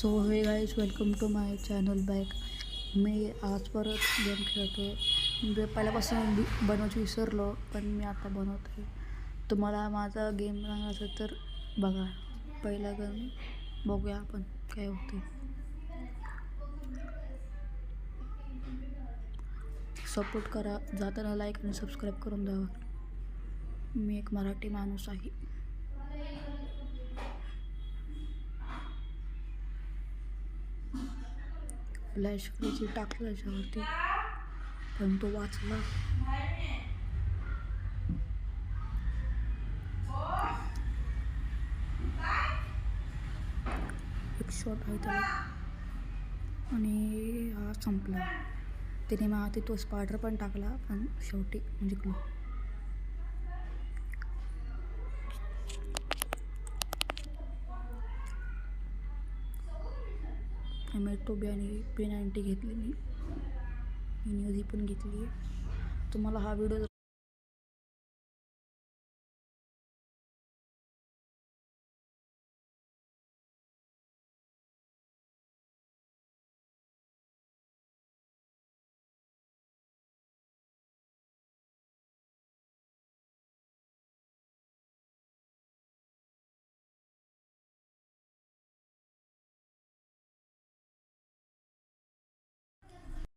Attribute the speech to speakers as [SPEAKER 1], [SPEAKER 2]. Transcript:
[SPEAKER 1] So hey guys, welcome to my channel back. मी आज परत गेम खेळतो आहे. म्हणजे पहिल्यापासून बनवायची विसरलो, पण मी आता बनवतो आहे. तुम्हाला माझा गेम चांगला असेल तर बघा. पहिला गेम बघूया आपण काय होते. सपोर्ट करा, जाताना लाईक आणि सबस्क्राईब करून द्यावा. मी एक मराठी माणूस आहे. फ्लॅश फ्रीची टाकलं याच्यावरती, पण तो वाचला. एक शॉट आहे त्याला आणि हा संपला. त्याने मग आधी तो स्पायडर पण टाकला, पण शेवटी जिंकलो. M8 आणि P90 घेतली मी. न्यूझी पण घेतली आहे. तुम्हाला हा व्हिडिओ